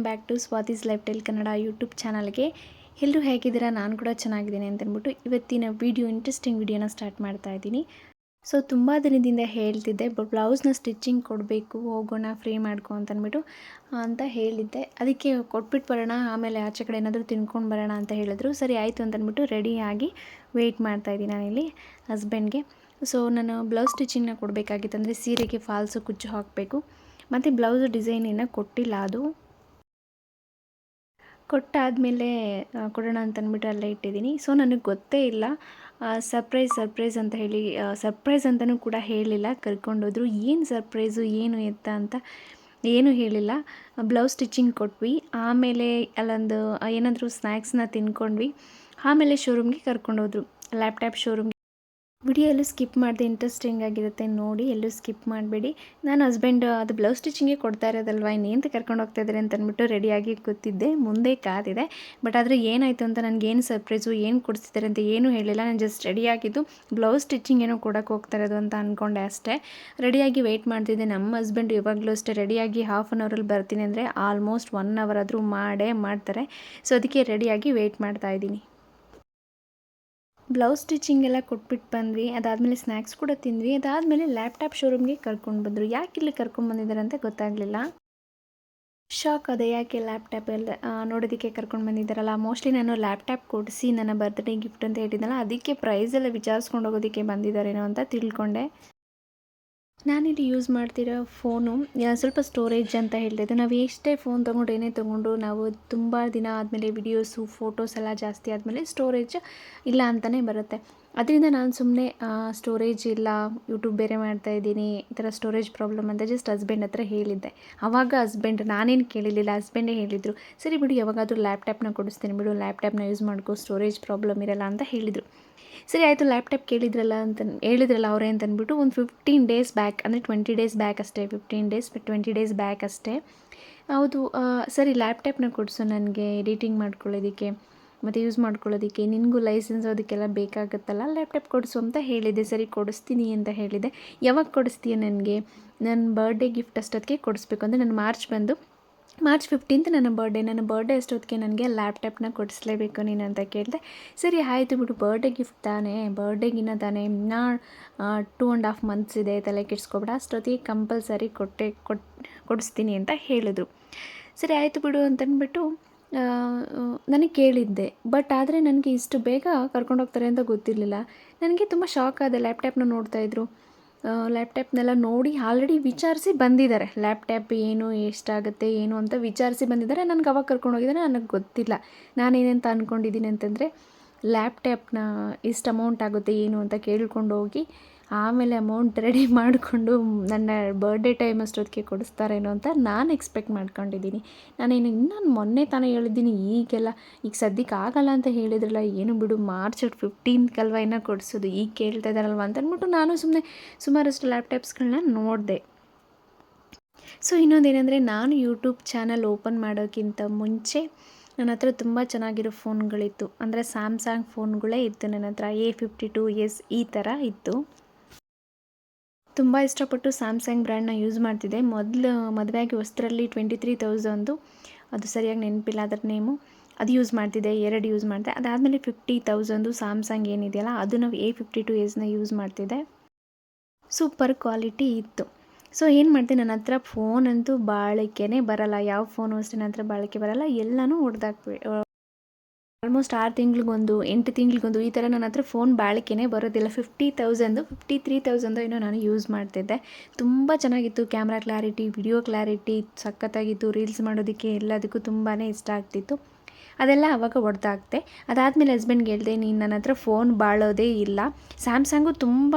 Back to Swathi's lifestyle Kannada YouTube ಚಾನಲ್ಗೆ. ಎಲ್ಲರೂ ಹೇಗಿದ್ದೀರಾ? ನಾನು ಕೂಡ ಚೆನ್ನಾಗಿದ್ದೀನಿ ಅಂತಂದ್ಬಿಟ್ಟು ಇವತ್ತಿನ ಇಂಟ್ರೆಸ್ಟಿಂಗ್ ವಿಡಿಯೋನ ಸ್ಟಾರ್ಟ್ ಮಾಡ್ತಾ ಇದ್ದೀನಿ. ಸೊ ತುಂಬ ದಿನದಿಂದ ಹೇಳ್ತಿದ್ದೆ, ಬ್ಲೌಸ್ನ ಸ್ಟಿಚಿಂಗ್ ಕೊಡಬೇಕು, ಹೋಗೋಣ ಫ್ರೀ ಮಾಡ್ಕೊ ಅಂತಂದ್ಬಿಟ್ಟು ಅಂತ ಹೇಳಿದ್ದೆ. ಅದಕ್ಕೆ ಕೊಟ್ಬಿಟ್ಟು ಬರೋಣ, ಆಮೇಲೆ ಆಚೆ ಕಡೆ ಏನಾದರೂ ತಿನ್ಕೊಂಡು ಬರೋಣ ಅಂತ ಹೇಳಿದ್ರು. ಸರಿ ಆಯಿತು ಅಂತಂದ್ಬಿಟ್ಟು ರೆಡಿಯಾಗಿ ವೆಯ್ಟ್ ಮಾಡ್ತಾಯಿದ್ದೀನಿ ನಾನಿಲ್ಲಿ ಹಸ್ಬೆಂಡ್ಗೆ. ಸೊ ನಾನು ಬ್ಲೌಸ್ ಸ್ಟಿಚಿಂಗ್ನ ಕೊಡಬೇಕಾಗಿತ್ತು, ಅಂದರೆ ಸೀರೆಗೆ ಫಾಲ್ಸು ಕುಚ್ಚು ಹಾಕಬೇಕು. ಮತ್ತು ಬ್ಲೌಸ್ ಡಿಸೈನ್ ಇನ್ನೂ ಕೊಟ್ಟಿಲ್ಲ, ಅದು ಕೊಟ್ಟಾದಮೇಲೆ ಕೊಡೋಣ ಅಂತಂದ್ಬಿಟ್ಟು ಅಲ್ಲೇ ಇಟ್ಟಿದ್ದೀನಿ. ಸೊ ನನಗೆ ಗೊತ್ತೇ ಇಲ್ಲ, ಸರ್ಪ್ರೈಸ್ ಅಂತ ಹೇಳಿ, ಸರ್ಪ್ರೈಸ್ ಅಂತಲೂ ಕೂಡ ಹೇಳಿಲ್ಲ. ಕರ್ಕೊಂಡೋದ್ರು, ಏನು ಸರ್ಪ್ರೈಸು ಏನು ಎತ್ತ ಅಂತ ಏನೂ ಹೇಳಿಲ್ಲ. ಬ್ಲೌಸ್ ಸ್ಟಿಚಿಂಗ್ ಕೊಟ್ವಿ, ಆಮೇಲೆ ಅಲ್ಲೊಂದು ಏನಾದರೂ ಸ್ನ್ಯಾಕ್ಸ್ನ ತಿನ್ಕೊಂಡ್ವಿ. ಆಮೇಲೆ ಶೋರೂಮ್ಗೆ ಕರ್ಕೊಂಡೋದ್ರು, ಲ್ಯಾಪ್ಟಾಪ್ ಶೋರೂಮ್ಗೆ. ವಿಡಿಯೋ ಎಲ್ಲೂ ಸ್ಕಿಪ್ ಮಾಡಿದೆ, ಇಂಟ್ರೆಸ್ಟಿಂಗ್ ಆಗಿರುತ್ತೆ ನೋಡಿ, ಎಲ್ಲೂ ಸ್ಕಿಪ್ ಮಾಡಬೇಡಿ. ನಾನು ಹಸ್ಬೆಂಡ್ ಅದು ಬ್ಲೌಸ್ ಸ್ಟಿಚಿಂಗೇ ಕೊಡ್ತಾ ಇರೋದಲ್ವ, ಇನ್ನೇಂತ ಕರ್ಕೊಂಡು ಹೋಗ್ತಾ ಇದ್ದಾರೆ ಅಂತಂದ್ಬಿಟ್ಟು ರೆಡಿಯಾಗಿ ಕೂತಿದ್ದೆ, ಮುಂದೆ ಕಾದಿದೆ. ಬಟ್ ಆದರೆ ಏನಾಯಿತು ಅಂತ ನನಗೇನು ಸರ್ಪ್ರೈಸು, ಏನು ಕೊಡಿಸ್ತಿದ್ದಾರೆ ಅಂತ ಏನೂ ಹೇಳಿಲ್ಲ. ನಾನು ಜಸ್ಟ್ ರೆಡಿಯಾಗಿದ್ದು ಬ್ಲೌಸ್ ಸ್ಟಿಚಿಂಗ್ ಏನೋ ಕೊಡೋಕ್ಕೆ ಹೋಗ್ತಾ ಇರೋದು ಅಂತ ಅಂದ್ಕೊಂಡೆ ಅಷ್ಟೇ. ರೆಡಿಯಾಗಿ ವೆಯ್ಟ್ ಮಾಡ್ತಿದ್ದೆ. ನಮ್ಮ ಹಸ್ಬೆಂಡ್ ಯಾವಾಗಲೂ ಅಷ್ಟೇ, ರೆಡಿಯಾಗಿ ಹಾಫ್ ಆನ್ ಅವರಲ್ಲಿ ಬರ್ತೀನಿ ಅಂದರೆ ಆಲ್ಮೋಸ್ಟ್ 1 ಅವರ್ ಆದರೂ ಮಾಡ್ತಾರೆ. ಸೊ ಅದಕ್ಕೆ ರೆಡಿಯಾಗಿ ವೆಯ್ಟ್ ಮಾಡ್ತಾಯಿದ್ದೀನಿ. ಬ್ಲೌಸ್ ಸ್ಟಿಚಿಂಗ್ ಎಲ್ಲ ಕೊಟ್ಬಿಟ್ಟು ಬಂದ್ವಿ. ಅದಾದಮೇಲೆ ಸ್ನ್ಯಾಕ್ಸ್ ಕೂಡ ತಿಂದ್ವಿ. ಅದಾದಮೇಲೆ ಲ್ಯಾಪ್ಟಾಪ್ ಶೋರೂಮ್ಗೆ ಕರ್ಕೊಂಡು ಬಂದರು. ಯಾಕೆ ಇಲ್ಲಿ ಕರ್ಕೊಂಡು ಬಂದಿದ್ದಾರೆ ಅಂತ ಗೊತ್ತಾಗಲಿಲ್ಲ. ಶಾಕ್ ಅದೇ, ಯಾಕೆ ಲ್ಯಾಪ್ಟಾಪ್ ಎಲ್ಲ ನೋಡೋದಕ್ಕೆ ಕರ್ಕೊಂಡು ಬಂದಿದ್ದಾರಲ್ಲ. ಮೋಸ್ಟ್ಲಿ ನಾನು ಲ್ಯಾಪ್ಟಾಪ್ ಕೊಡಿಸಿ ನನ್ನ ಬರ್ತ್ಡೇ ಗಿಫ್ಟ್ ಅಂತ ಹೇಳಿದ್ನಲ್ಲ, ಅದಕ್ಕೆ ಪ್ರೈಸ್ ಎಲ್ಲ ವಿಚಾರಿಸ್ಕೊಂಡು ಹೋಗೋದಕ್ಕೆ ಬಂದಿದ್ದಾರೇನೋ ಅಂತ ತಿಳ್ಕೊಂಡೆ. ನಾನಿಲ್ಲಿ ಯೂಸ್ ಮಾಡ್ತಿರೋ ಫೋನು ಸ್ವಲ್ಪ ಸ್ಟೋರೇಜ್ ಅಂತ ಹೇಳ್ತಿದ್ದು. ನಾವು ಎಷ್ಟೇ ಫೋನ್ ತೊಗೊಂಡು ಏನೇ ತೊಗೊಂಡು ನಾವು ತುಂಬ ದಿನ ಆದಮೇಲೆ ವಿಡಿಯೋಸು ಫೋಟೋಸ್ ಎಲ್ಲ ಜಾಸ್ತಿ ಆದಮೇಲೆ ಸ್ಟೋರೇಜ್ ಇಲ್ಲ ಅಂತಲೇ ಬರುತ್ತೆ. ಅದರಿಂದ ನಾನು ಸುಮ್ಮನೆ ಸ್ಟೋರೇಜ್ ಇಲ್ಲ, ಯೂಟ್ಯೂಬ್ ಬೇರೆ ಮಾಡ್ತಾಯಿದ್ದೀನಿ, ಈ ಥರ ಸ್ಟೋರೇಜ್ ಪ್ರಾಬ್ಲಮ್ ಅಂತ ಜಸ್ಟ್ ಹಸ್ಬೆಂಡ್ ಹತ್ರ ಹೇಳಿದ್ದೆ. ಆವಾಗ ಹಸ್ಬೆಂಡ್, ನಾನೇನು ಕೇಳಿರಲಿಲ್ಲ, ಹಸ್ಬೆಂಡೇ ಹೇಳಿದರು, ಸರಿ ಬಿಡು ಯಾವಾಗಾದರೂ ಲ್ಯಾಪ್ಟಾಪ್ನ ಕೊಡಿಸ್ತೀನಿ ಬಿಡು, ಲ್ಯಾಪ್ಟಾಪ್ನ ಯೂಸ್ ಮಾಡ್ಕೋ, ಸ್ಟೋರೇಜ್ ಪ್ರಾಬ್ಲಮ್ ಇರಲ್ಲ ಅಂತ ಹೇಳಿದರು. ಸರಿ ಆಯಿತು, ಲ್ಯಾಪ್ಟಾಪ್ ಹೇಳಿದ್ರಲ್ಲ ಅವರೇ ಅಂತಂದ್ಬಿಟ್ಟು ಒಂದು 15 ಡೇಸ್ ಬ್ಯಾಕ್, ಅಂದರೆ 20 ಡೇಸ್ ಬ್ಯಾಕ್ ಅಷ್ಟೇ, 20 ಡೇಸ್ ಬ್ಯಾಕ್ ಅಷ್ಟೇ. ಹೌದು, ಸರಿ ಲ್ಯಾಪ್ಟಾಪ್ನ ಕೊಡಿಸು ನನಗೆ ಎಡಿಟಿಂಗ್ ಮಾಡ್ಕೊಳ್ಳೋದಕ್ಕೆ ಮತ್ತು ಯೂಸ್ ಮಾಡ್ಕೊಳ್ಳೋದಕ್ಕೆ, ನಿನಗೂ ಲೈಸೆನ್ಸ್ ಅದಕ್ಕೆಲ್ಲ ಬೇಕಾಗುತ್ತಲ್ಲ, ಲ್ಯಾಪ್ಟಾಪ್ ಕೊಡಿಸು ಅಂತ ಹೇಳಿದ್ದೆ. ಸರಿ ಕೊಡಿಸ್ತೀನಿ ಅಂತ ಹೇಳಿದೆ. ಯಾವಾಗ ಕೊಡಿಸ್ತೀಯ? ನನಗೆ ನನ್ನ ಬರ್ಡೇ ಗಿಫ್ಟ್ ಅಷ್ಟೊತ್ತಿಗೆ ಕೊಡಿಸ್ಬೇಕು. ಅಂದರೆ ನಾನು ಮಾರ್ಚ್ 15th ನನ್ನ ಬರ್ಡೇ ಅಷ್ಟೊತ್ತಿಗೆ ನನಗೆ ಲ್ಯಾಪ್ಟಾಪ್ನ ಕೊಡಿಸ್ಲೇಬೇಕು ನೀನು ಅಂತ ಕೇಳಿದೆ. ಸರಿ ಆಯಿತು ಬಿಡು, ಬರ್ಡೇ ಗಿಫ್ಟ್ ತಾನೇ, ಬರ್ಡೇಗಿನ್ನ ತಾನೇ, ಇನ್ನೂ 2.5 months ಇದೆ, ತಲೆ ಕೆಡಿಸ್ಕೊಬೇಡ, ಅಷ್ಟೊತ್ತಿಗೆ ಕಂಪಲ್ಸರಿ ಕೊಡಿಸ್ತೀನಿ ಅಂತ ಹೇಳಿದ್ರು. ಸರಿ ಆಯಿತು ಬಿಡು ಅಂತಂದ್ಬಿಟ್ಟು ನನಗೆ ಕೇಳಿದ್ದೆ. ಬಟ್ ಆದರೆ ನನಗೆ ಇಷ್ಟು ಬೇಗ ಕರ್ಕೊಂಡೋಗ್ತಾರೆ ಅಂತ ಗೊತ್ತಿರಲಿಲ್ಲ. ನನಗೆ ತುಂಬ ಶಾಕ್ ಆದೆ. ಲ್ಯಾಪ್ಟಾಪ್ನ ನೋಡ್ತಾಯಿದ್ರು, ಲ್ಯಾಪ್ಟಾಪ್ನೆಲ್ಲ ನೋಡಿ ಆಲ್ರೆಡಿ ವಿಚಾರಿಸಿ ಬಂದಿದ್ದಾರೆ. ಲ್ಯಾಪ್ಟಾಪ್ ಏನು, ಎಷ್ಟಾಗುತ್ತೆ ಏನು ಅಂತ ವಿಚಾರಿಸಿ ಬಂದಿದ್ದಾರೆ. ನನಗೆ ಅವಾಗ ಕರ್ಕೊಂಡೋಗಿದ್ದಾರೆ, ನನಗೆ ಗೊತ್ತಿಲ್ಲ. ನಾನೇನಂತ ಅಂದ್ಕೊಂಡಿದ್ದೀನಿ ಅಂತಂದರೆ, ಲ್ಯಾಪ್ಟಾಪ್ನ ಎಷ್ಟು ಅಮೌಂಟ್ ಆಗುತ್ತೆ ಏನು ಅಂತ ಕೇಳ್ಕೊಂಡು ಹೋಗಿ ಆಮೇಲೆ ಅಮೌಂಟ್ ರೆಡಿ ಮಾಡಿಕೊಂಡು ನನ್ನ ಬರ್ಡೇ ಟೈಮ್ ಅಷ್ಟೊತ್ತಿಗೆ ಕೊಡಿಸ್ತಾರೇನೋ ಅಂತ ನಾನು ಎಕ್ಸ್ಪೆಕ್ಟ್ ಮಾಡ್ಕೊಂಡಿದ್ದೀನಿ. ಇನ್ನೂ ಮೊನ್ನೆ ತಾನೇ ಹೇಳಿದ್ದೀನಿ, ಈಗ ಸದ್ಯಕ್ಕೆ ಆಗಲ್ಲ ಅಂತ ಹೇಳಿದ್ರಲ್ಲ, ಏನು ಬಿಡು ಮಾರ್ಚ್ 15th ಅಲ್ವ ಇನ್ನೂ ಕೊಡಿಸೋದು, ಈಗ ಕೇಳ್ತಾ ಇದ್ದಾರಲ್ವ ಅಂತ ಅಂದ್ಬಿಟ್ಟು ನಾನು ಸುಮಾರಷ್ಟು ಲ್ಯಾಪ್ಟಾಪ್ಸ್ಗಳನ್ನ ನೋಡಿದೆ. ಸೊ ಇನ್ನೊಂದೇನೆಂದರೆ, ನಾನು ಯೂಟ್ಯೂಬ್ ಚಾನಲ್ ಓಪನ್ ಮಾಡೋಕ್ಕಿಂತ ಮುಂಚೆ ನನ್ನ ಹತ್ರ ತುಂಬ ಚೆನ್ನಾಗಿರೋ ಫೋನ್ಗಳಿತ್ತು. ಅಂದರೆ ಸ್ಯಾಮ್ಸಂಗ್ ಫೋನ್ಗಳೇ ಇತ್ತು ನನ್ನ ಹತ್ರ, A52s ಈ ಥರ ಇತ್ತು. ತುಂಬ ಇಷ್ಟಪಟ್ಟು ಸ್ಯಾಮ್ಸಂಗ್ ಬ್ರ್ಯಾಂಡ್ನ ಯೂಸ್ ಮಾಡ್ತಿದ್ದೆ. ಮೊದಲು ಮದುವೆಯಾಗಿ ಹೊಸದ್ರಲ್ಲಿ 23,000, ಅದು ಸರಿಯಾಗಿ ನೆನಪಿಲ್ಲ ಅದರ ನೇಮು, ಅದು ಯೂಸ್ ಮಾಡ್ತಿದ್ದೆ, 2 ಯೂಸ್ ಮಾಡಿದೆ. ಅದಾದಮೇಲೆ 50,000 ಸ್ಯಾಮ್ಸಂಗ್ ಏನಿದೆಯಲ್ಲ, ಅದು ನಾವು A52sನ ಯೂಸ್ ಮಾಡ್ತಿದ್ದೆ. ಸೂಪರ್ ಕ್ವಾಲಿಟಿ ಇತ್ತು. ಸೊ ಏನು ಮಾಡಿದೆ, ನನ್ನ ಹತ್ರ ಫೋನ್ ಅಂತೂ ಬಾಳಿಕೆನೇ ಬರಲ್ಲ, ಯಾವ ಫೋನು ಅಷ್ಟೇ ನನ್ನ ಹತ್ರ ಬಾಳಿಕೆ ಬರಲ್ಲ, ಎಲ್ಲನೂ ಆಲ್ಮೋಸ್ಟ್ 6 ತಿಂಗಳಿಗೊಂದು, 8 ತಿಂಗಳಿಗೊಂದು, ಈ ಥರ ನನ್ನ ಹತ್ರ ಫೋನ್ ಬಾಳಿಕೆನೇ ಬರೋದಿಲ್ಲ. 53,000 ಏನೋ ನಾನು ಯೂಸ್ ಮಾಡ್ತಿದ್ದೆ. ತುಂಬ ಚೆನ್ನಾಗಿತ್ತು, ಕ್ಯಾಮ್ರಾ ಕ್ಲಾರಿಟಿ, ವಿಡಿಯೋ ಕ್ಲಾರಿಟಿ ಸಖತ್ತಾಗಿತ್ತು, ರೀಲ್ಸ್ ಮಾಡೋದಕ್ಕೆ ಎಲ್ಲದಕ್ಕೂ ತುಂಬಾ ಇಷ್ಟ ಆಗ್ತಿತ್ತು. ಅದೆಲ್ಲ ಆವಾಗ ಹೊಡೆದಾಕ್ತೆ. ಅದಾದಮೇಲೆ ಹಸ್ಬೆಂಡ್ಗೆ ಹೇಳಿದೆ, ನೀನು ನನ್ನ ಹತ್ರ ಫೋನ್ ಬಾಳೋದೇ ಇಲ್ಲ, ಸ್ಯಾಮ್ಸಂಗು ತುಂಬ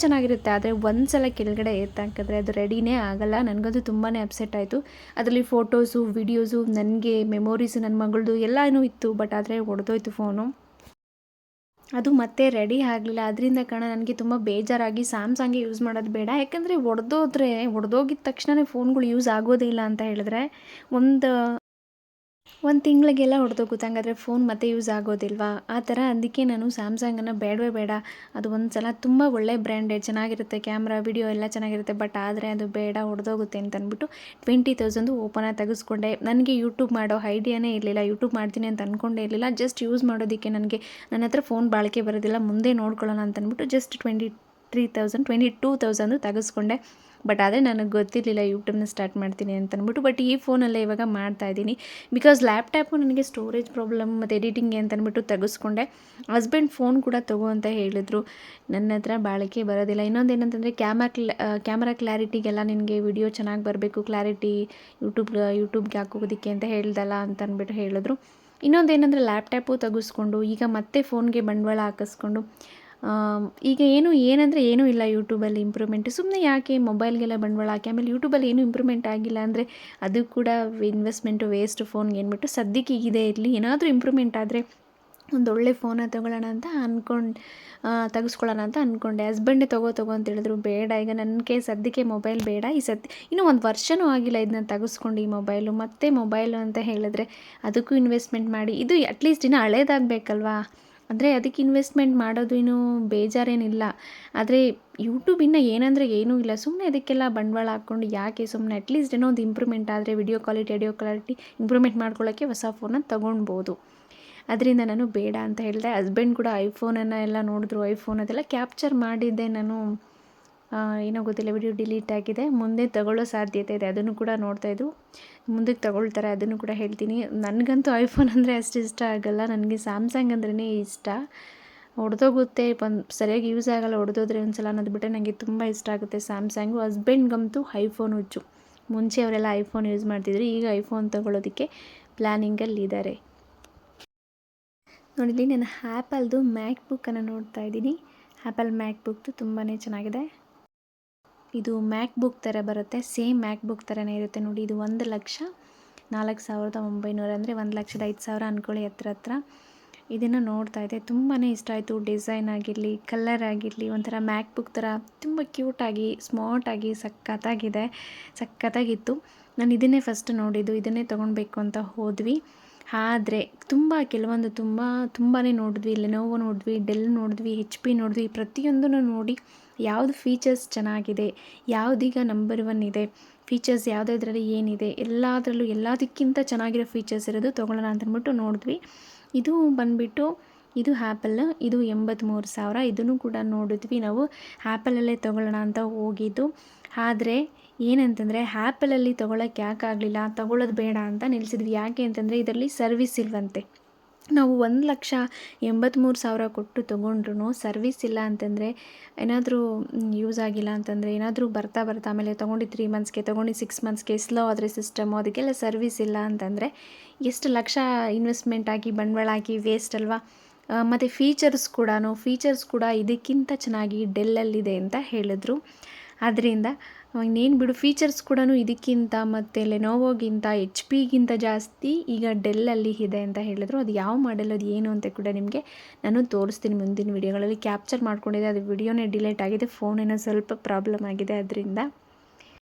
ಚೆನ್ನಾಗಿರುತ್ತೆ, ಆದರೆ ಒಂದು ಸಲ ಕೆಳಗಡೆ ಎತ್ತಾಕಿದ್ರೆ ಅದು ರೆಡಿನೇ ಆಗಲ್ಲ. ನನಗದು ತುಂಬಾ ಅಪ್ಸೆಟ್ ಆಯಿತು. ಅದರಲ್ಲಿ ಫೋಟೋಸು, ವಿಡಿಯೋಸು, ನನಗೆ ಮೆಮೊರೀಸು, ನನ್ನ ಮಗಳದು ಎಲ್ಲನೂ ಇತ್ತು. ಬಟ್ ಆದರೆ ಹೊಡೆದೋಯ್ತು ಫೋನು, ಅದು ಮತ್ತೆ ರೆಡಿ ಆಗಲಿಲ್ಲ. ಅದರಿಂದ ನನಗೆ ತುಂಬ ಬೇಜಾರಾಗಿ ಸ್ಯಾಮ್ಸಂಗೇ ಯೂಸ್ ಮಾಡೋದು ಬೇಡ, ಯಾಕೆಂದರೆ ಹೊಡೆದೋಗಿದ ತಕ್ಷಣವೇ ಫೋನ್ಗಳು ಯೂಸ್ ಆಗೋದೇ ಇಲ್ಲ ಅಂತ ಹೇಳಿದ್ರೆ, ಒಂದು ತಿಂಗಳಿಗೆಲ್ಲ ಹೊಡೆದೋಗುತ್ತೆ, ಹಂಗಾದ್ರೆ ಫೋನ್ ಮತ್ತೆ ಯೂಸ್ ಆಗೋದಿಲ್ವಾ ಆ ಥರ. ಅದಕ್ಕೆ ನಾನು ಸ್ಯಾಮ್ಸಂಗನ್ನು ಬೇಡವೇ ಬೇಡ, ಅದು ಒಂದು ಸಲ ತುಂಬ ಒಳ್ಳೆ ಬ್ರ್ಯಾಂಡೆಡ್ ಚೆನ್ನಾಗಿರುತ್ತೆ, ಕ್ಯಾಮ್ರಾ ವಿಡಿಯೋ ಎಲ್ಲ ಚೆನ್ನಾಗಿರುತ್ತೆ, ಬಟ್ ಆದರೆ ಅದು ಬೇಡ ಹೊಡೆದೋಗುತ್ತೆ ಅಂತ ಅಂದ್ಬಿಟ್ಟು 20,000 ಓಪನಾಗಿ ತೆಗೆಸ್ಕೊಂಡೆ. ನನಗೆ ಯೂಟ್ಯೂಬ್ ಮಾಡೋ ಐಡಿಯಾನೇ ಇರಲಿಲ್ಲ, ಯೂಟ್ಯೂಬ್ ಮಾಡ್ತೀನಿ ಅಂತ ಅಂದ್ಕೊಂಡೇ ಇರಲಿಲ್ಲ. ಜಸ್ಟ್ ಯೂಸ್ ಮಾಡೋದಕ್ಕೆ ನನ್ನ ಹತ್ರ ಫೋನ್ ಬಾಳಿಕೆ ಬರೋದಿಲ್ಲ, ಮುಂದೆ ನೋಡ್ಕೊಳ್ಳೋಣ ಅಂತ ಅಂದ್ಬಿಟ್ಟು ಜಸ್ಟ್ 22,000 ತೆಗೆಸ್ಕೊಂಡೆ. ಬಟ್ ಆದರೆ ನನಗೆ ಗೊತ್ತಿರಲಿಲ್ಲ ಯೂಟ್ಯೂಬ್ನ ಸ್ಟಾರ್ಟ್ ಮಾಡ್ತೀನಿ ಅಂತ ಅಂದ್ಬಿಟ್ಟು. ಬಟ್ ಈ ಫೋನಲ್ಲೇ ಇವಾಗ ಮಾಡ್ತಾಯಿದ್ದೀನಿ, ಬಿಕಾಸ್ ಲ್ಯಾಪ್ಟಾಪು ನನಗೆ ಸ್ಟೋರೇಜ್ ಪ್ರಾಬ್ಲಮ್ ಮತ್ತು ಎಡಿಟಿಂಗ್ಗೆ ಅಂತ ಅಂದ್ಬಿಟ್ಟು ತೆಗೆಸ್ಕೊಂಡೆ. ಹಸ್ಬೆಂಡ್ ಫೋನ್ ಕೂಡ ತಗೋ ಅಂತ ಹೇಳಿದ್ರು, ನನ್ನ ಹತ್ರ ಬಾಳಿಕೆ ಬರೋದಿಲ್ಲ. ಇನ್ನೊಂದು ಏನಂತಂದರೆ ಕ್ಯಾಮ್ರಾ ಕ್ಲಾರಿಟಿಗೆಲ್ಲ ನಿನಗೆ ವಿಡಿಯೋ ಚೆನ್ನಾಗಿ ಬರಬೇಕು, ಕ್ಲಾರಿಟಿ ಯೂಟ್ಯೂಬ್ಗೆ ಹಾಕೋದಕ್ಕೆ ಅಂತ ಹೇಳ್ದಲ್ಲ ಅಂತ ಅಂದ್ಬಿಟ್ಟು ಹೇಳಿದ್ರು. ಇನ್ನೊಂದೇನೆಂದರೆ ಲ್ಯಾಪ್ಟಾಪು ತೆಗೆಸ್ಕೊಂಡು ಈಗ ಮತ್ತೆ ಫೋನ್ಗೆ ಬಂಡವಾಳ ಹಾಕಿಸ್ಕೊಂಡು ಈಗ ಏನಂದರೆ ಏನೂ ಇಲ್ಲ ಯೂಟ್ಯೂಬಲ್ಲಿ ಇಂಪ್ರೂವ್ಮೆಂಟ್. ಸುಮ್ಮನೆ ಯಾಕೆ ಮೊಬೈಲ್ಗೆಲ್ಲ ಬಂಡವಾಳ ಹಾಕಿ, ಆಮೇಲೆ ಯೂಟ್ಯೂಬಲ್ಲಿ ಏನೂ ಇಂಪ್ರೂವ್ಮೆಂಟ್ ಆಗಿಲ್ಲ ಅಂದರೆ ಅದು ಕೂಡ ಇನ್ವೆಸ್ಟ್ಮೆಂಟು ವೇಸ್ಟ್ ಫೋನ್ಗೆ ಅಂದ್ಬಿಟ್ಟು ಸದ್ಯಕ್ಕೆ ಇದೇ ಇರಲಿ, ಏನಾದರೂ ಇಂಪ್ರೂವ್ಮೆಂಟ್ ಆದರೆ ಒಂದೊಳ್ಳೆ ಫೋನ ತೊಗೊಳ್ಳೋಣ ಅಂತ ತೆಗೆಸ್ಕೊಳ್ಳೋಣ ಅಂತ ಅಂದ್ಕೊಂಡೆ. ಹಸ್ಬೆಂಡೇ ತಗೋ ಅಂತ ಹೇಳಿದ್ರು, ಬೇಡ ಈಗ ನನಗೆ ಸದ್ಯಕ್ಕೆ ಮೊಬೈಲ್ ಬೇಡ, ಈ ಸದ್ಯ ಇನ್ನೂ 1 ವರ್ಷವೂ ಆಗಿಲ್ಲ ಇದನ್ನ ತೆಗೆಸ್ಕೊಂಡು ಈ ಮೊಬೈಲು. ಮತ್ತೆ ಮೊಬೈಲು ಅಂತ ಹೇಳಿದ್ರೆ ಅದಕ್ಕೂ ಇನ್ವೆಸ್ಟ್ಮೆಂಟ್ ಮಾಡಿ, ಇದು ಅಟ್ಲೀಸ್ಟ್ ಇನ್ನೂ ಹಳೇದಾಗಬೇಕಲ್ವಾ, ಅಂದರೆ ಅದಕ್ಕೆ ಇನ್ವೆಸ್ಟ್ಮೆಂಟ್ ಮಾಡೋದು ಇನ್ನೂ ಬೇಜಾರೇನಿಲ್ಲ. ಆದರೆ ಯೂಟ್ಯೂಬ್ ಇನ್ನೂ ಏನಂದರೆ ಏನೂ ಇಲ್ಲ, ಸುಮ್ಮನೆ ಅದಕ್ಕೆಲ್ಲ ಬಂಡವಾಳ ಹಾಕ್ಕೊಂಡು ಯಾಕೆ ಸುಮ್ಮನೆ, ಅಟ್ಲೀಸ್ಟ್ ಏನೋ ಒಂದು ಇಂಪ್ರೂವ್ಮೆಂಟ್ ಆದರೆ ವಿಡಿಯೋ ಕ್ವಾಲಿಟಿ ಇಂಪ್ರೂವ್ಮೆಂಟ್ ಮಾಡ್ಕೊಳ್ಳೋಕ್ಕೆ ಹೊಸ ಫೋನನ್ನು ತೊಗೊಳ್ಬೋದು. ಅದರಿಂದ ನಾನು ಬೇಡ ಅಂತ ಹೇಳಿದೆ. ಹಸ್ಬೆಂಡ್ ಕೂಡ ಐಫೋನನ್ನು ಎಲ್ಲ ನೋಡಿದ್ರು, ಐಫೋನ್ ಅದೆಲ್ಲ ಕ್ಯಾಪ್ಚರ್ ಮಾಡಿದ್ದೆ ನಾನು, ಏನೋ ಗೊತ್ತಿಲ್ಲ ವಿಡಿಯೋ ಡಿಲೀಟ್ ಆಗಿದೆ. ಮುಂದೆ ತಗೊಳ್ಳೋ ಸಾಧ್ಯತೆ ಇದೆ, ಅದನ್ನು ಕೂಡ ನೋಡ್ತಾಯಿದ್ರು. ಮುಂದಕ್ಕೆ ತಗೊಳ್ತಾರೆ ಅದನ್ನು ಕೂಡ ಹೇಳ್ತೀನಿ. ನನಗಂತೂ ಐಫೋನ್ ಅಂದರೆ ಅಷ್ಟು ಇಷ್ಟ ಆಗಲ್ಲ, ನನಗೆ ಸ್ಯಾಮ್ಸಂಗ್ ಅಂದ್ರೇ ಇಷ್ಟ. ಹೊಡೆದೋಗುತ್ತೆ, ಸರಿಯಾಗಿ ಯೂಸ್ ಆಗಲ್ಲ, ಹೊಡೆದೋದ್ರೆ ಒಂದು ಸಲ ಅನ್ನೋದು ಬಿಟ್ಟರೆ ನನಗೆ ತುಂಬ ಇಷ್ಟ ಆಗುತ್ತೆ ಸ್ಯಾಮ್ಸಂಗು. ಹಸ್ಬೆಂಡ್ಗಂತೂ ಐಫೋನ್ ಹುಚ್ಚು, ಮುಂಚೆ ಅವರೆಲ್ಲ ಐಫೋನ್ ಯೂಸ್ ಮಾಡ್ತಿದ್ರು, ಈಗ ಐಫೋನ್ ತೊಗೊಳ್ಳೋದಕ್ಕೆ ಪ್ಲ್ಯಾನಿಂಗಲ್ಲಿದ್ದಾರೆ. ನೋಡಿದ್ವಿ, ನಾನು ಆ್ಯಪಲ್ದು ಮ್ಯಾಕ್ ಬುಕ್ಕನ್ನು ನೋಡ್ತಾ ಇದ್ದೀನಿ. ಆ್ಯಪಲ್ ಮ್ಯಾಕ್ ಬುಕ್ದು ತುಂಬಾ ಚೆನ್ನಾಗಿದೆ. ಇದು ಮ್ಯಾಕ್ ಬುಕ್ ಥರ ಬರುತ್ತೆ, ಸೇಮ್ ಮ್ಯಾಕ್ ಬುಕ್ ಥರನೇ ಇರುತ್ತೆ ನೋಡಿ. ಇದು 1,04,900 ಅಂದರೆ 1,05,000 ಅಂದ್ಕೊಳ್ಳಿ ಹತ್ರ. ಇದನ್ನು ನೋಡ್ತಾ ಇದ್ದೆ, ತುಂಬಾ ಇಷ್ಟ ಆಯಿತು. ಡಿಸೈನ್ ಆಗಿರಲಿ, ಕಲರ್ ಆಗಿರಲಿ, ಒಂಥರ ಮ್ಯಾಕ್ ಬುಕ್ ಥರ ತುಂಬ ಕ್ಯೂಟಾಗಿ ಸ್ಮಾರ್ಟಾಗಿ ಸಖತ್ತಾಗಿತ್ತು. ನಾನು ಇದನ್ನೇ ಫಸ್ಟ್ ನೋಡಿದ್ದು, ಇದನ್ನೇ ತೊಗೊಳ್ಬೇಕು ಅಂತ ಹೋದ್ವಿ. ಆದರೆ ಕೆಲವೊಂದು ತುಂಬಾ ನೋಡಿದ್ವಿ. ಲೆನೋವೋ ನೋಡಿದ್ವಿ, ಡೆಲ್ ನೋಡಿದ್ವಿ, HP ನೋಡಿದ್ವಿ. ಪ್ರತಿಯೊಂದನ್ನು ನೋಡಿ ಯಾವುದು ಫೀಚರ್ಸ್ ಚೆನ್ನಾಗಿದೆ, ಯಾವುದೀಗ ನಂಬರ್ 1 ಇದೆ, ಫೀಚರ್ಸ್ ಯಾವುದ್ರಲ್ಲಿ ಏನಿದೆ, ಎಲ್ಲದಕ್ಕಿಂತ ಚೆನ್ನಾಗಿರೋ ಫೀಚರ್ಸ್ ಇರೋದು ತೊಗೊಳ್ಳೋಣ ಅಂತಂದ್ಬಿಟ್ಟು ನೋಡಿದ್ವಿ. ಇದು ಬಂದುಬಿಟ್ಟು ಇದು ಆ್ಯಪಲ್, ಇದು 83,000. ಇದನ್ನು ಕೂಡ ನೋಡಿದ್ವಿ ನಾವು. ಆ್ಯಪಲಲ್ಲೇ ತೊಗೊಳ್ಳೋಣ ಅಂತ ಹೋಗಿದ್ದು. ಆದರೆ ಏನಂತಂದರೆ ಆ್ಯಪಲಲ್ಲಿ ತೊಗೊಳಕ್ಕೆ ಯಾಕಾಗಲಿಲ್ಲ, ತೊಗೊಳ್ಳೋದು ಬೇಡ ಅಂತ ನಿಲ್ಲಿಸಿದ್ವಿ. ಯಾಕೆ ಅಂತಂದರೆ ಇದರಲ್ಲಿ ಸರ್ವಿಸ್ ಇಲ್ವಂತೆ. ನಾವು 1,83,000 ಕೊಟ್ಟು ತೊಗೊಂಡ್ರು ಸರ್ವಿಸ್ ಇಲ್ಲ ಅಂತಂದರೆ, ಏನಾದರೂ ಯೂಸ್ ಆಗಿಲ್ಲ ಅಂತಂದರೆ, ಏನಾದರೂ ಬರ್ತಾ ಆಮೇಲೆ ತೊಗೊಂಡು 3 ಮಂತ್ಸ್ಗೆ, ತೊಗೊಂಡು 6 ಮಂತ್ಸ್ಗೆ ಸ್ಲೋ ಆದರೆ ಸಿಸ್ಟಮು, ಅದಕ್ಕೆಲ್ಲ ಸರ್ವಿಸ್ ಇಲ್ಲ ಅಂತಂದರೆ ಎಷ್ಟು ಲಕ್ಷ ಇನ್ವೆಸ್ಟ್ಮೆಂಟ್ ಆಗಿ ಬಂಡವಾಳ ಹಾಕಿ ವೇಸ್ಟ್ ಅಲ್ವಾ. ಮತ್ತು ಫೀಚರ್ಸ್ ಕೂಡ ಇದಕ್ಕಿಂತ ಚೆನ್ನಾಗಿ ಡೆಲ್ಲಲ್ಲಿದೆ ಅಂತ ಹೇಳಿದ್ರು. ಅದರಿಂದ ಇನ್ನೇನು ಬಿಡು, ಫೀಚರ್ಸ್ ಕೂಡ ಇದಕ್ಕಿಂತ ಮತ್ತು ಲೆನೋವೋಗಿಂತ HP ಜಾಸ್ತಿ ಈಗ ಡೆಲ್ಲಲ್ಲಿ ಇದೆ ಅಂತ ಹೇಳಿದ್ರು. ಅದು ಯಾವ ಮಾಡೆಲ್, ಅದು ಏನು ಅಂತ ಕೂಡ ನಿಮಗೆ ನಾನು ತೋರಿಸ್ತೀನಿ ಮುಂದಿನ ವೀಡಿಯೋಗಳಲ್ಲಿ. ಕ್ಯಾಪ್ಚರ್ ಮಾಡ್ಕೊಂಡಿದ್ದೆ, ಅದು ವಿಡಿಯೋನೇ ಡಿಲೀಟ್ ಆಗಿದೆ, ಫೋನೇನೋ ಸ್ವಲ್ಪ ಪ್ರಾಬ್ಲಮ್ ಆಗಿದೆ ಅದರಿಂದ.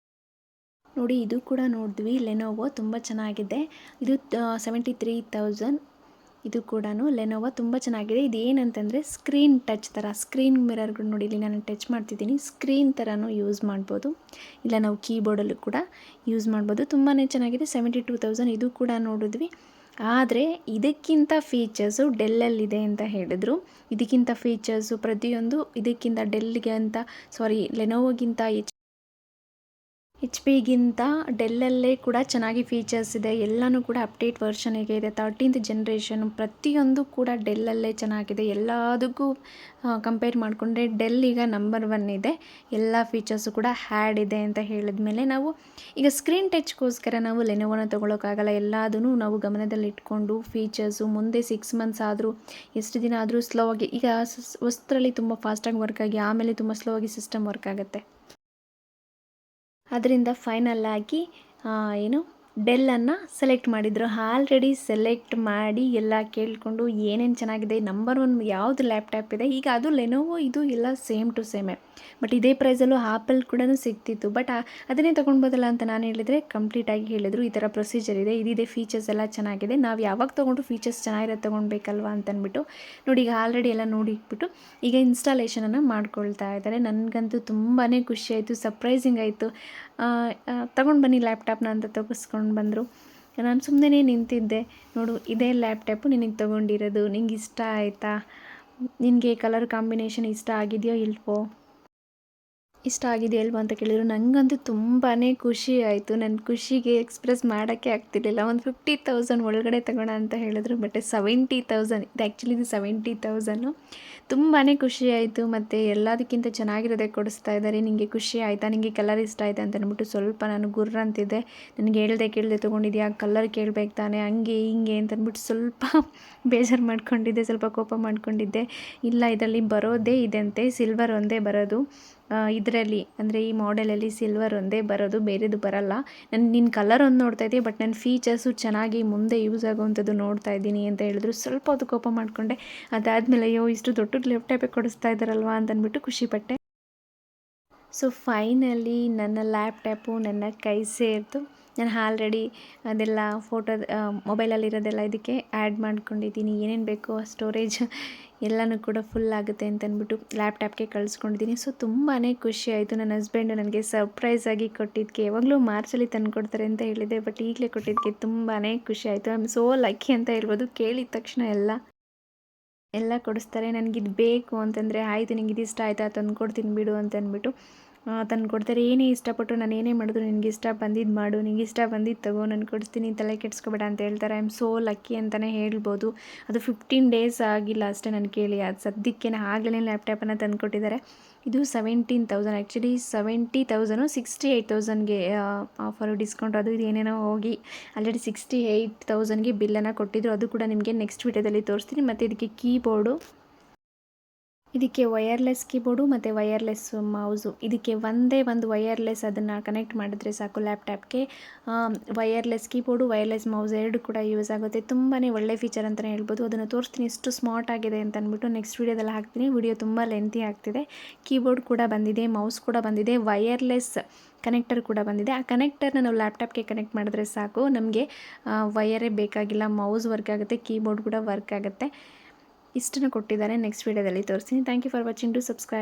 ನೋಡಿ, ಇದು ಕೂಡ ನೋಡಿದ್ವಿ, ಲೆನೋವೋ ತುಂಬ ಚೆನ್ನಾಗಿದೆ. ಇದು 73,000. ಇದು ಕೂಡ ಲೆನೋವೋ ತುಂಬ ಚೆನ್ನಾಗಿದೆ. ಇದು ಏನಂತಂದರೆ ಸ್ಕ್ರೀನ್ ಟಚ್ ಥರ, ಸ್ಕ್ರೀನ್ ಮಿರರ್ಗಳು ನೋಡಿ, ಇಲ್ಲಿ ನಾನು ಟಚ್ ಮಾಡ್ತಿದ್ದೀನಿ, ಸ್ಕ್ರೀನ್ ಥರನೂ ಯೂಸ್ ಮಾಡ್ಬೋದು, ಇಲ್ಲ ನಾವು ಕೀಬೋರ್ಡಲ್ಲೂ ಕೂಡ ಯೂಸ್ ಮಾಡ್ಬೋದು. ತುಂಬಾ ಚೆನ್ನಾಗಿದೆ. 72,000. ಇದು ಕೂಡ ನೋಡಿದ್ವಿ. ಆದರೆ ಇದಕ್ಕಿಂತ ಫೀಚರ್ಸು ಡೆಲ್ಲಲ್ಲಿದೆ ಅಂತ ಹೇಳಿದ್ರು. ಇದಕ್ಕಿಂತ ಫೀಚರ್ಸು ಪ್ರತಿಯೊಂದು ಇದಕ್ಕಿಂತ ಲೆನೋವೋಗಿಂತ HP ಡೆಲ್ಲಲ್ಲೇ ಕೂಡ ಚೆನ್ನಾಗಿ ಫೀಚರ್ಸ್ ಇದೆ. ಎಲ್ಲನೂ ಕೂಡ ಅಪ್ಡೇಟ್ ವರ್ಷನಿಗೆ ಇದೆ. 13th ಜನರೇಷನ್ ಪ್ರತಿಯೊಂದು ಕೂಡ ಡೆಲ್ಲಲ್ಲೇ ಚೆನ್ನಾಗಿದೆ. ಎಲ್ಲದಕ್ಕೂ ಕಂಪೇರ್ ಮಾಡಿಕೊಂಡ್ರೆ ಡೆಲ್ ಈಗ ನಂಬರ್ 1 ಇದೆ. ಎಲ್ಲ ಫೀಚರ್ಸು ಕೂಡ ಹ್ಯಾಡ್ ಇದೆ ಅಂತ ಹೇಳಿದ್ಮೇಲೆ ನಾವು ಈಗ ಸ್ಕ್ರೀನ್ ಟಚ್ಗೋಸ್ಕರ ನಾವು ಲೆನೋವೋನ ತೊಗೊಳೋಕ್ಕಾಗಲ್ಲ. ಎಲ್ಲದೂ ನಾವು ಗಮನದಲ್ಲಿ ಇಟ್ಕೊಂಡು ಫೀಚರ್ಸು ಮುಂದೆ 6 ಮಂತ್ಸ್ ಆದರೂ, ಎಷ್ಟು ದಿನ ಆದರೂ ಸ್ಲೋ ಆಗಿ, ಈಗ ವಸ್ತುರಲ್ಲಿ ತುಂಬ ಫಾಸ್ಟಾಗಿ ವರ್ಕ್ ಆಗಿ ಆಮೇಲೆ ತುಂಬ ಸ್ಲೋ ಆಗಿ ಸಿಸ್ಟಮ್ ವರ್ಕ್ ಆಗುತ್ತೆ. ಅದರಿಂದ ಫೈನಲ್ ಆಗಿ ಡೆಲ್ಲನ್ನು ಸೆಲೆಕ್ಟ್ ಮಾಡಿದರು. ಆಲ್ರೆಡಿ ಸೆಲೆಕ್ಟ್ ಮಾಡಿ ಎಲ್ಲ ಕೇಳಿಕೊಂಡು ಏನೇನು ಚೆನ್ನಾಗಿದೆ, ನಂಬರ್ ಒನ್ ಯಾವುದು ಲ್ಯಾಪ್ಟಾಪ್ ಇದೆ. ಈಗ ಅದು ಲೆನೋವೋ ಇದು ಎಲ್ಲ ಸೇಮ್ ಟು ಸೇಮೇ, ಬಟ್ ಇದೇ ಪ್ರೈಸಲ್ಲೂ ಆ್ಯಪಲ್ ಕೂಡ ಸಿಗ್ತಿತ್ತು. ಬಟ್ ಅದನ್ನೇ ತೊಗೊಳ್ಬೋದಲ್ಲ ಅಂತ ನಾನು ಹೇಳಿದರೆ ಕಂಪ್ಲೀಟಾಗಿ ಹೇಳಿದರು, ಈ ಥರ ಪ್ರೊಸೀಜರ್ ಇದೆ, ಇದಿದೆ, ಫೀಚರ್ಸ್ ಎಲ್ಲ ಚೆನ್ನಾಗಿದೆ, ನಾವು ಯಾವಾಗ ತೊಗೊಂಡ್ರು ಫೀಚರ್ಸ್ ಚೆನ್ನಾಗಿರೋದು ತೊಗೊಳ್ಬೇಕಲ್ವ ಅಂತಂದ್ಬಿಟ್ಟು ನೋಡಿ. ಈಗ ಆಲ್ರೆಡಿ ಎಲ್ಲ ನೋಡಿ ಇಟ್ಬಿಟ್ಟು ಈಗ ಇನ್ಸ್ಟಾಲೇಷನನ್ನು ಮಾಡ್ಕೊಳ್ತಾ ಇದ್ದಾರೆ. ನನಗಂತೂ ತುಂಬಾ ಖುಷಿಯಾಯಿತು, ಸರ್ಪ್ರೈಸಿಂಗ್ ಆಯಿತು. ತಗೊಂಡು ಬನ್ನಿ ಲ್ಯಾಪ್ಟಾಪ್ನ ಅಂತ ತೆಗೆಸ್ಕೊಂಡು ಬಂದರು. ನಾನು ಸುಮ್ಮನೆ ನಿಂತಿದ್ದೆ. ನೋಡು, ಇದೇ ಲ್ಯಾಪ್ಟಾಪು ನಿನಗೆ ತೊಗೊಂಡಿರೋದು, ನಿಂಗೆ ಇಷ್ಟ ಆಯಿತಾ, ನಿನಗೆ ಕಲರ್ ಕಾಂಬಿನೇಷನ್ ಇಷ್ಟ ಆಗಿದೆಯೋ ಇಲ್ವೋ, ಇಷ್ಟ ಆಗಿದೆಯಲ್ವ ಅಂತ ಕೇಳಿದರು. ನನಗಂತೂ ತುಂಬಾ ಖುಷಿ ಆಯಿತು. ನನ್ನ ಖುಷಿಗೆ ಎಕ್ಸ್ಪ್ರೆಸ್ ಮಾಡೋಕ್ಕೆ ಆಗ್ತಿರ್ಲಿಲ್ಲ. ಒಂದು 50,000 ಒಳಗಡೆ ತಗೋಣ ಅಂತ ಹೇಳಿದ್ರು, ಬಟ್ 70,000 ಇದು ಆ್ಯಕ್ಚುಲಿ ಇದು 70,000. ತುಂಬಾ ಖುಷಿ ಆಯಿತು. ಮತ್ತು ಎಲ್ಲದಕ್ಕಿಂತ ಚೆನ್ನಾಗಿರೋದೇ ಕೊಡಿಸ್ತಾ ಇದ್ದಾರೆ. ನಿನಗೆ ಖುಷಿ ಆಯಿತಾ, ನಿನಗೆ ಕಲರ್ ಇಷ್ಟ ಆಯಿತಾ ಅಂತ ಅಂದ್ಬಿಟ್ಟು ಸ್ವಲ್ಪ ನಾನು ಗುರ್ರ ಅಂತಿದ್ದೆ. ನನಗೆ ಕೇಳದೆ ತೊಗೊಂಡಿದ್ಯಾ, ಕಲರ್ ಕೇಳಬೇಕು ತಾನೆ, ಹಂಗೆ ಹಿಂಗೆ ಅಂತಂದ್ಬಿಟ್ಟು ಸ್ವಲ್ಪ ಬೇಜಾರು ಮಾಡ್ಕೊಂಡಿದ್ದೆ, ಸ್ವಲ್ಪ ಕೋಪ ಮಾಡ್ಕೊಂಡಿದ್ದೆ. ಇಲ್ಲ, ಇದರಲ್ಲಿ ಬರೋದೇ ಇದಂತೆ, ಸಿಲ್ವರ್ ಒಂದೇ ಬರೋದು ಇದರಲ್ಲಿ, ಅಂದರೆ ಈ ಮಾಡೆಲಲ್ಲಿ ಸಿಲ್ವರ್ ಒಂದೇ ಬರೋದು, ಬೇರೆದು ಬರಲ್ಲ. ನಿನ್ನ ಕಲರ್ ಒಂದು ನೋಡ್ತಾ ಇದ್ದೆ, ಬಟ್ ನನ್ನ ಫೀಚರ್ಸು ಚೆನ್ನಾಗಿ ಮುಂದೆ ಯೂಸ್ ಆಗುವಂಥದ್ದು ನೋಡ್ತಾ ಇದ್ದೀನಿ ಅಂತ ಹೇಳಿದ್ರು. ಸ್ವಲ್ಪ ಹೊತ್ತು ಕೋಪ ಮಾಡಿಕೊಂಡೆ. ಅದಾದಮೇಲೆ ಅಯ್ಯೋ, ಇಷ್ಟು ದೊಡ್ಡ ಲ್ಯಾಪ್ಟಾಪೇ ಕೊಡಿಸ್ತಾ ಇದ್ದಾರಲ್ವ ಅಂತಂದ್ಬಿಟ್ಟು ಖುಷಿಪಟ್ಟೆ. ಸೊ ಫೈನಲಿ ನನ್ನ ಲ್ಯಾಪ್ಟಾಪು ನನ್ನ ಕೈ ಸೇರಿತು. ನಾನು ಆಲ್ರೆಡಿ ಅದೆಲ್ಲ ಮೊಬೈಲಲ್ಲಿರೋದೆಲ್ಲ ಇದಕ್ಕೆ ಆ್ಯಡ್ ಮಾಡ್ಕೊಂಡಿದ್ದೀನಿ. ಏನೇನು ಬೇಕೋ ಸ್ಟೋರೇಜ್ ಎಲ್ಲನೂ ಕೂಡ ಫುಲ್ ಆಗುತ್ತೆ ಅಂತಂದ್ಬಿಟ್ಟು ಲ್ಯಾಪ್ಟಾಪ್ಗೆ ಕಳಿಸ್ಕೊಂಡಿದ್ದೀನಿ. ಸೊ ತುಂಬಾ ಖುಷಿ ಆಯಿತು. ನನ್ನ ಹಸ್ಬೆಂಡು ನನಗೆ ಸರ್ಪ್ರೈಸಾಗಿ ಕೊಟ್ಟಿದ್ದಕ್ಕೆ, ಯಾವಾಗಲೂ ಮಾರ್ಚಲ್ಲಿ ತಂದುಕೊಡ್ತಾರೆ ಅಂತ ಹೇಳಿದೆ, ಬಟ್ ಈಗಲೇ ಕೊಟ್ಟಿದ್ದಕ್ಕೆ ತುಂಬಾ ಖುಷಿ ಆಯಿತು. ಐ ಆಮ್ ಸೋ ಲಕ್ಕಿ ಅಂತ ಹೇಳ್ಬೋದು. ಕೇಳಿದ ತಕ್ಷಣ ಎಲ್ಲ ಕೊಡಿಸ್ತಾರೆ. ನನಗಿದು ಬೇಕು ಅಂತಂದರೆ ಆಯಿತು, ನಿಂಗೆ ಇದು ಇಷ್ಟ ಆಯಿತಾ, ತಂದುಕೊಡ್ತೀನಿ ಬಿಡು ಅಂತಂದ್ಬಿಟ್ಟು ತಂದುಕೊಡ್ತಾರೆ. ಏನೇ ಇಷ್ಟಪಟ್ಟು ನಾನು ಏನೇ ಮಾಡಿದ್ರು, ನಿನಗೆ ಇಷ್ಟ ಬಂದಿದ್ದು ಮಾಡು, ನಿನಗೆ ಇಷ್ಟ ಬಂದಿದ್ದು ತಗೋ, ನಾನು ಕೊಡಿಸ್ತೀನಿ, ತಲೆ ಕೆಡಿಸ್ಕೊಬೇಡ ಅಂತ ಹೇಳ್ತಾರೆ. ಐ ಆಮ್ ಸೋ ಲಕ್ಕಿ ಅಂತಲೇ ಹೇಳ್ಬೋದು. ಅದು 15 ಡೇಸ್ ಆಗಿಲ್ಲ ಅಷ್ಟೇ ನಾನು ಕೇಳಿ, ಅದು ಸದ್ಯಕ್ಕೆ ಆಗಲೇ ಲ್ಯಾಪ್ಟಾಪನ್ನು ತಂದುಕೊಟ್ಟಿದ್ದಾರೆ. ಇದು 17,000, ಆ್ಯಕ್ಚುಲಿ 70,000 68,000ಗೆ ಆಫರು, ಡಿಸ್ಕೌಂಟ್ ಅದು ಇದು ಏನೇನೋ ಹೋಗಿ ಆಲ್ರೆಡಿ 68,000ಗೆ ಬಿಲ್ಲನ್ನು ಕೊಟ್ಟಿದ್ರು. ಅದು ಕೂಡ ನಿಮಗೆ ನೆಕ್ಸ್ಟ್ ವೀಡಿಯೋದಲ್ಲಿ ತೋರಿಸ್ತೀನಿ. ಮತ್ತು ಇದಕ್ಕೆ ಕೀಬೋರ್ಡು, ಇದಕ್ಕೆ ವಯರ್ಲೆಸ್ ಕೀಬೋರ್ಡು ಮತ್ತು ವಯರ್ಲೆಸ್ ಮೌಸು. ಇದಕ್ಕೆ ಒಂದೇ ಒಂದು ವಯರ್ಲೆಸ್ ಅದನ್ನು ಕನೆಕ್ಟ್ ಮಾಡಿದ್ರೆ ಸಾಕು ಲ್ಯಾಪ್ಟಾಪ್ಗೆ. ವಯರ್ಲೆಸ್ ಕೀಬೋರ್ಡು, ವಯರ್ಲೆಸ್ ಮೌಸ್ ಎರಡು ಕೂಡ ಯೂಸ್ ಆಗುತ್ತೆ. ತುಂಬಾ ಒಳ್ಳೆ ಫೀಚರ್ ಅಂತಲೇ ಹೇಳ್ಬೋದು. ಅದನ್ನು ತೋರಿಸ್ತೀನಿ ಎಷ್ಟು ಸ್ಮಾರ್ಟ್ ಆಗಿದೆ ಅಂತ ಅಂದ್ಬಿಟ್ಟು ನೆಕ್ಸ್ಟ್ ವೀಡಿಯೋದಲ್ಲಿ ಹಾಕ್ತೀನಿ. ವಿಡಿಯೋ ತುಂಬ ಲೆಂತಿ ಆಗ್ತಿದೆ. ಕೀಬೋರ್ಡ್ ಕೂಡ ಬಂದಿದೆ, ಮೌಸ್ ಕೂಡ ಬಂದಿದೆ, ವಯರ್ಲೆಸ್ ಕನೆಕ್ಟರ್ ಕೂಡ ಬಂದಿದೆ. ಆ ಕನೆಕ್ಟರ್ನ ನಾವು ಲ್ಯಾಪ್ಟಾಪ್ಗೆ ಕನೆಕ್ಟ್ ಮಾಡಿದ್ರೆ ಸಾಕು, ನಮಗೆ ವಯರೇ ಬೇಕಾಗಿಲ್ಲ. ಮೌಸ್ ವರ್ಕ್ ಆಗುತ್ತೆ, ಕೀಬೋರ್ಡ್ ಕೂಡ ವರ್ಕ್ ಆಗುತ್ತೆ. ಇಷ್ಟನ್ನು ಕೊಟ್ಟಿದ್ದಾರೆ. ನೆಕ್ಸ್ಟ್ ವೀಡಿಯೋದಲ್ಲಿ ತೋರಿಸ್ತೀನಿ. Thank you for watching. To subscribe.